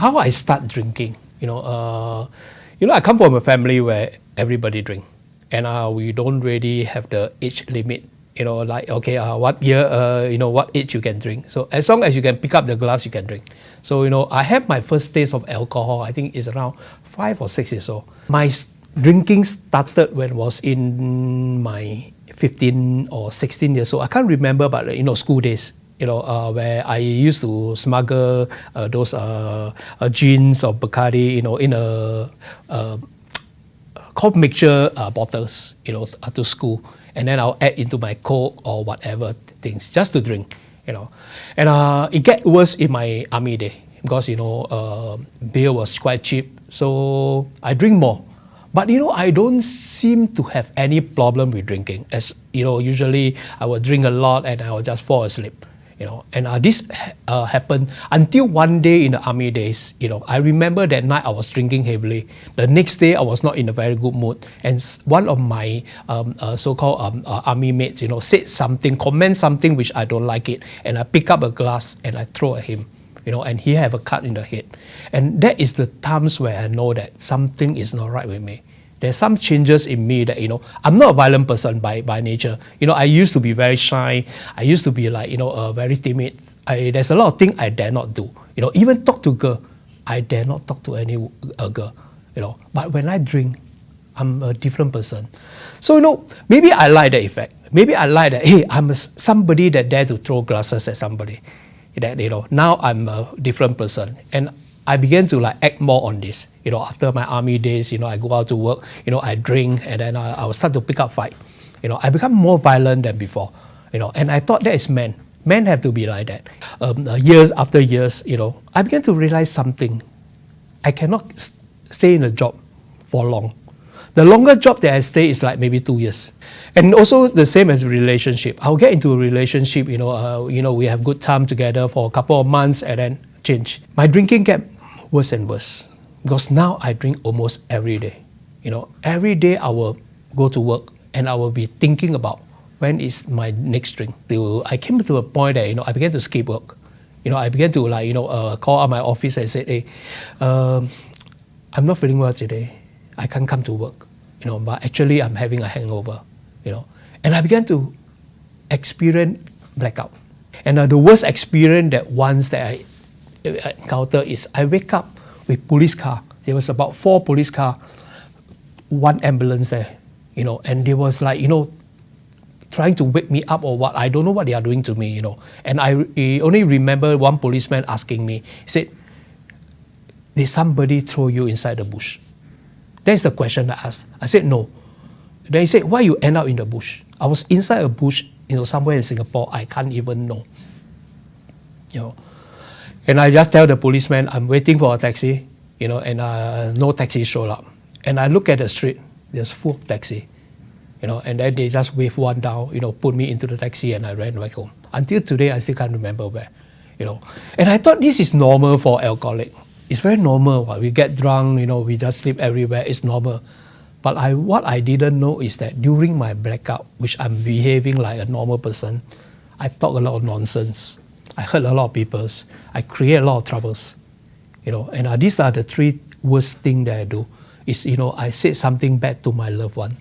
how I start drinking, I come from a family where everybody drink, and we don't really have the age limit. What year, what age you can drink. So as long as you can pick up the glass, you can drink. So, I had my first taste of alcohol, I think it's around 5 or 6 years old. My drinking started when I was in my 15 or 16 years old. I can't remember, but, school days, where I used to smuggle those gins or Bacardi, in a cold mixture bottles, to school. And then I'll add into my Coke or whatever things just to drink, And it get worse in my army day because, beer was quite cheap. So I drink more. But, I don't seem to have any problem with drinking. As, usually I will drink a lot and I will just fall asleep. And this happened until one day in the army days. I remember that night I was drinking heavily. The next day I was not in a very good mood, and one of my so-called army mates, said something, comment something which I don't like it, and I pick up a glass and I throw at him. And he have a cut in the head, and that is the times where I know that something is not right with me. There's some changes in me that, I'm not a violent person by nature. I used to be very shy. I used to be like, very timid. There's a lot of things I dare not do. Even talk to girl, I dare not talk to any girl. But when I drink, I'm a different person. So, maybe I like the effect. Maybe I like that, hey, I'm somebody that dare to throw glasses at somebody. That, now I'm a different person. And I began to act more on this. After my army days, I go out to work, I drink, and then I will start to pick up fight. I become more violent than before. And I thought that is men. Men have to be like that. Years after years, I began to realize something. I cannot stay in a job for long. The longest job that I stay is like maybe 2 years. And also the same as a relationship. I'll get into a relationship, we have good time together for a couple of months and then change. My drinking get worse and worse because now I drink almost every day. Every day I will go to work and I will be thinking about when is my next drink. I came to a point that, I began to skip work. I began to call out my office and say, hey, I'm not feeling well today. I can't come to work, but actually I'm having a hangover, And I began to experience blackout. And the worst experience that I encounter is I wake up with police car. There was about 4 police car, 1 ambulance there, and they was trying to wake me up or what. I don't know what they are doing to me, And I only remember one policeman asking me, he said, did somebody throw you inside the bush? That's the question I asked. I said, no. Then he said, why you end up in the bush? I was inside a bush, somewhere in Singapore. I can't even know. And I just tell the policeman, I'm waiting for a taxi, and no taxi showed up. And I look at the street, there's full of taxi, and then they just wave one down, put me into the taxi and I ran back home. Until today, I still can't remember where, And I thought this is normal for alcoholic. It's very normal. We get drunk, we just sleep everywhere. It's normal. But what I didn't know is that during my blackout, which I'm behaving like a normal person, I talk a lot of nonsense. I hurt a lot of people. I create a lot of troubles. And these are the 3 worst things that I do. Is, I said something bad to my loved one.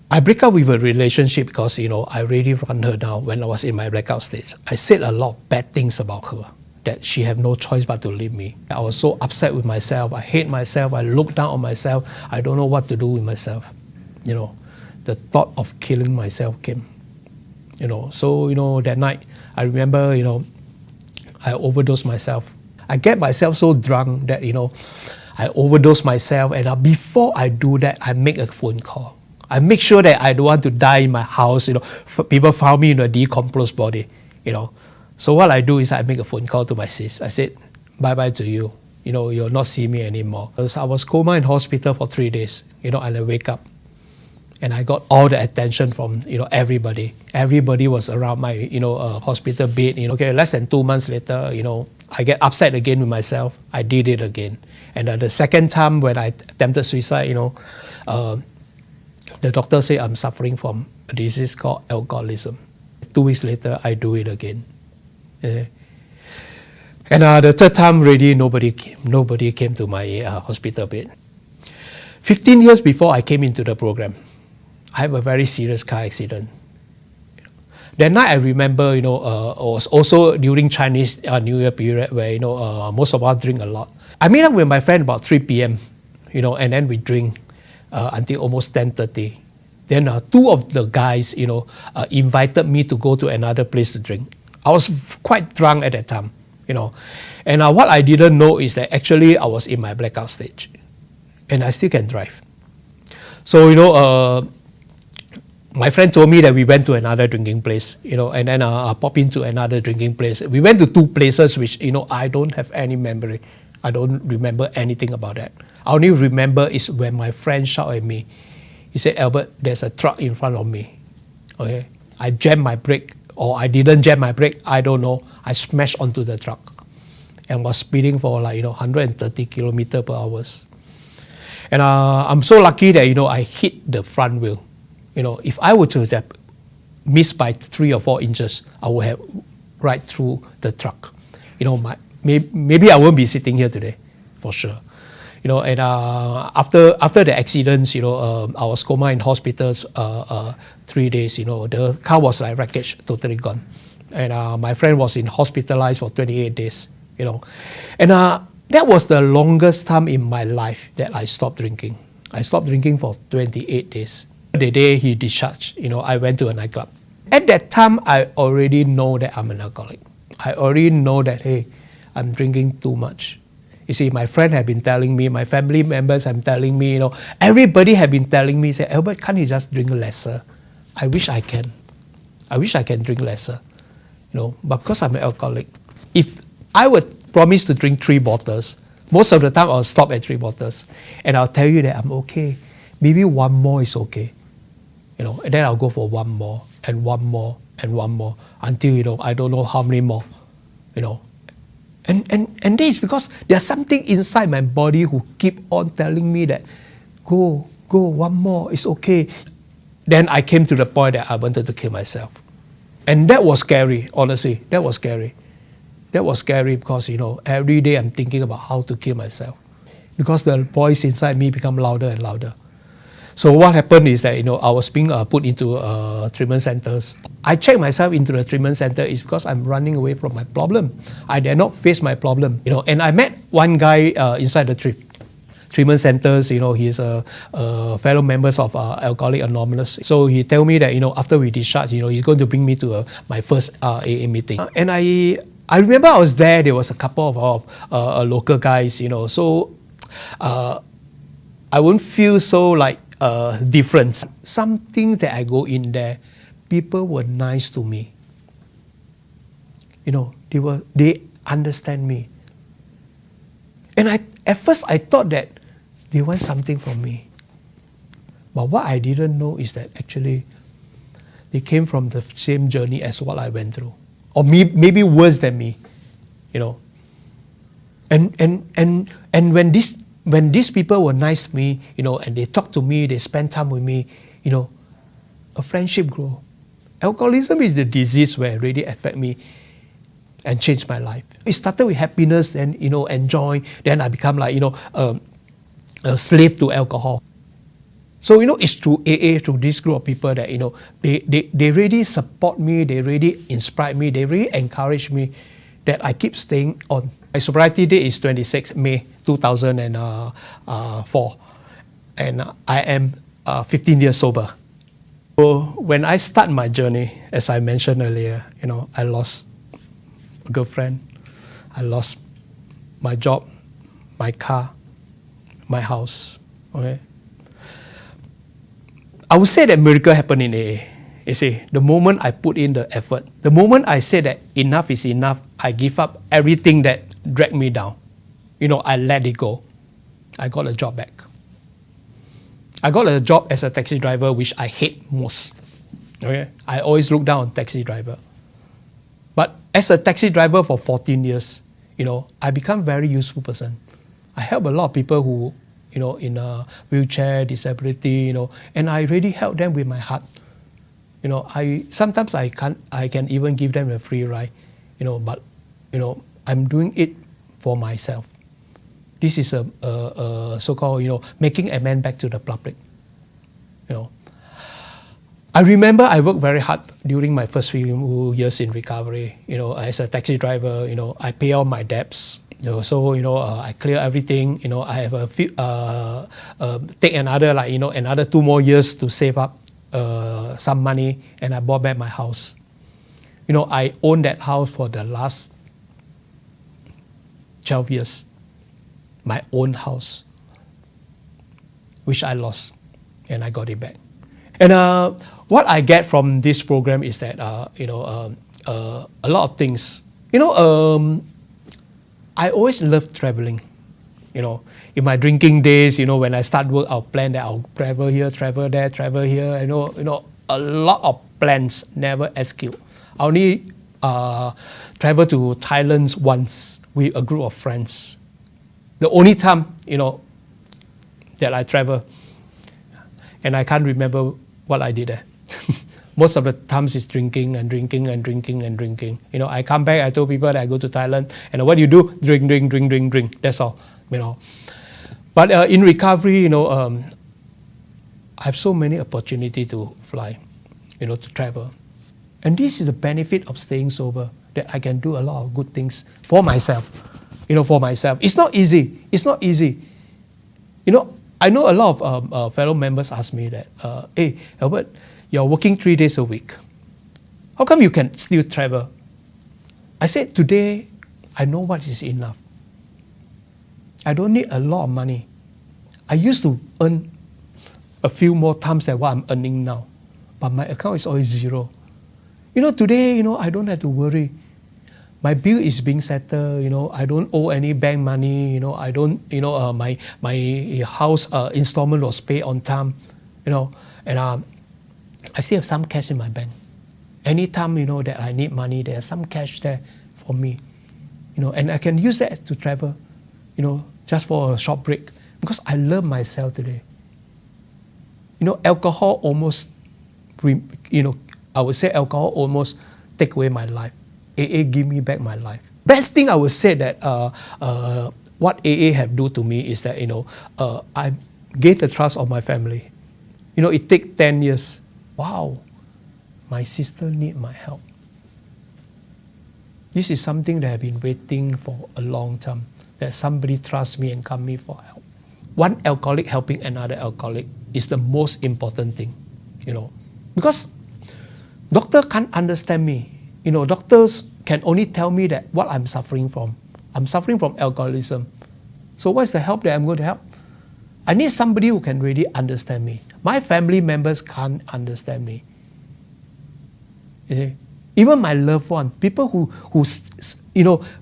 I break up with a relationship because, I really run her down when I was in my blackout stage. I said a lot of bad things about her, that she had no choice but to leave me. I was so upset with myself. I hate myself. I look down on myself. I don't know what to do with myself. The thought of killing myself came. So, that night, I remember, I overdosed myself. I get myself so drunk that, I overdose myself. And before I do that, I make a phone call. I make sure that I don't want to die in my house. People found me in a decomposed body, So what I do is I make a phone call to my sis. I said, bye-bye to you. You'll not see me anymore. Because I was coma in hospital for 3 days, and I wake up. And I got all the attention from, everybody. Everybody was around my, hospital bed. Okay, less than 2 months later, I get upset again with myself. I did it again. And the second time when I attempted suicide, the doctor said I'm suffering from a disease called alcoholism. 2 weeks later, I do it again. And the third time, really, nobody came to my hospital bed. 15 years before I came into the program, I have a very serious car accident. That night, I remember, it was also during Chinese New Year period where, most of us drink a lot. I meet up with my friend about 3 p.m., and then we drink until almost 10:30. Then two of the guys, invited me to go to another place to drink. I was quite drunk at that time, And what I didn't know is that actually I was in my blackout stage. And I still can drive. So, my friend told me that we went to another drinking place, and then I popped into another drinking place. We went to two places which, I don't have any memory. I don't remember anything about that. I only remember is when my friend shouted at me. He said, Albert, there's a truck in front of me. Okay, I jammed my brake, or I didn't jam my brake, I don't know. I smashed onto the truck and was speeding for 130 kilometers per hour. And I'm so lucky that, I hit the front wheel. If I were to have missed by 3 or 4 inches, I would have right through the truck. Maybe I won't be sitting here today, for sure. And after the accidents, I was coma in hospitals 3 days. The car was like wreckage, totally gone. And my friend was hospitalized for 28 days. And that was the longest time in my life that I stopped drinking. I stopped drinking for 28 days. The day he discharged, I went to a nightclub. At that time, I already know that I'm an alcoholic. I already know that, hey, I'm drinking too much. You see, my friend had been telling me, my family members have been telling me, everybody had been telling me, say, Albert, can't you just drink lesser? I wish I can. I wish I can drink lesser. But because I'm an alcoholic, if I would promise to drink 3 bottles, most of the time I'll stop at 3 bottles. And I'll tell you that I'm okay. Maybe 1 more is okay. And then I'll go for 1 more, and 1 more, and 1 more, until, I don't know how many more, And this is because there's something inside my body who keep on telling me that, go, 1 more, it's okay. Then I came to the point that I wanted to kill myself. And that was scary, honestly. That was scary. That was scary because, every day I'm thinking about how to kill myself. Because the voice inside me become louder and louder. So what happened is that, I was being put into treatment centers. I checked myself into the treatment center is because I'm running away from my problem. I dare not face my problem. And I met one guy inside the treatment centers. He's a fellow members of Alcoholics Anonymous. So he told me that, after we discharge, he's going to bring me to my first AA meeting. And I remember I was there. There was a couple of local guys. So I wouldn't feel so different. Something that I go in there, people were nice to me. They understand me. And at first I thought that they want something from me. But what I didn't know is that actually they came from the same journey as what I went through. Or maybe worse than me. And when these people were nice to me, and they talked to me, they spent time with me, a friendship grew. Alcoholism is the disease where it really affected me and changed my life. It started with happiness, then, enjoying, then I become a slave to alcohol. So, it's through AA, through this group of people that, they really support me, they really inspire me, they really encourage me that I keep staying on. My sobriety date is 26 May 2004, and I am 15 years sober. So when I start my journey, as I mentioned earlier, I lost a girlfriend, I lost my job, my car, my house. Okay, I would say that miracle happened in AA. You see, the moment I put in the effort, the moment I say that enough is enough, I give up everything that dragged me down. I let it go. I got a job back. I got a job as a taxi driver, which I hate most. Okay, I always look down on taxi driver. But as a taxi driver for 14 years, I become a very useful person. I help a lot of people who, in a wheelchair, disability, and I really help them with my heart. Sometimes I can even give them a free ride, but I'm doing it for myself. This is a so-called, making amends back to the public. I remember I worked very hard during my first few years in recovery. As a taxi driver, I pay all my debts. I clear everything. I have a few, take another another 2 more years to save up some money, and I bought back my house. I owned that house for the last 12 years. My own house, which I lost, and I got it back. And what I get from this program is that a lot of things. I always loved traveling. In my drinking days, when I start work, I'll plan that I'll travel here, travel there, travel here. A lot of plans, never execute. I only travel to Thailand once with a group of friends. The only time, that I travel, and I can't remember what I did there. Most of the times it's drinking and drinking and drinking and drinking. I come back, I told people that I go to Thailand, and what do you do? Drink, drink, drink, drink, drink. That's all. But in recovery, I have so many opportunity to fly, to travel. And this is the benefit of staying sober, that I can do a lot of good things for myself. For myself. It's not easy. It's not easy. I know a lot of fellow members ask me that, hey, Albert, you're working 3 days a week. How come you can still travel? I said, today, I know what is enough. I don't need a lot of money. I used to earn a few more times than what I'm earning now. But my account is always zero. Today, I don't have to worry. My bill is being settled, I don't owe any bank money, I don't, my house installment was paid on time, and I still have some cash in my bank. Anytime, that I need money, there's some cash there for me, and I can use that to travel, just for a short break, because I love myself today. Alcohol almost, I would say alcohol almost take away my life. AA give me back my life. Best thing I would say that what AA have do to me is that I gained the trust of my family. It take 10 years. Wow, my sister need my help. This is something that I've been waiting for a long time. That somebody trusts me and come me for help. One alcoholic helping another alcoholic is the most important thing. Because doctor can't understand me. Doctors can only tell me that what I'm suffering from. I'm suffering from alcoholism. So what's the help that I'm going to help? I need somebody who can really understand me. My family members can't understand me. Even my loved one, people who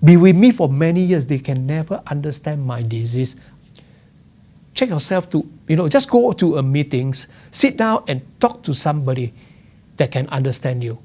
be with me for many years, they can never understand my disease. Check yourself to, just go to a meetings, sit down and talk to somebody that can understand you.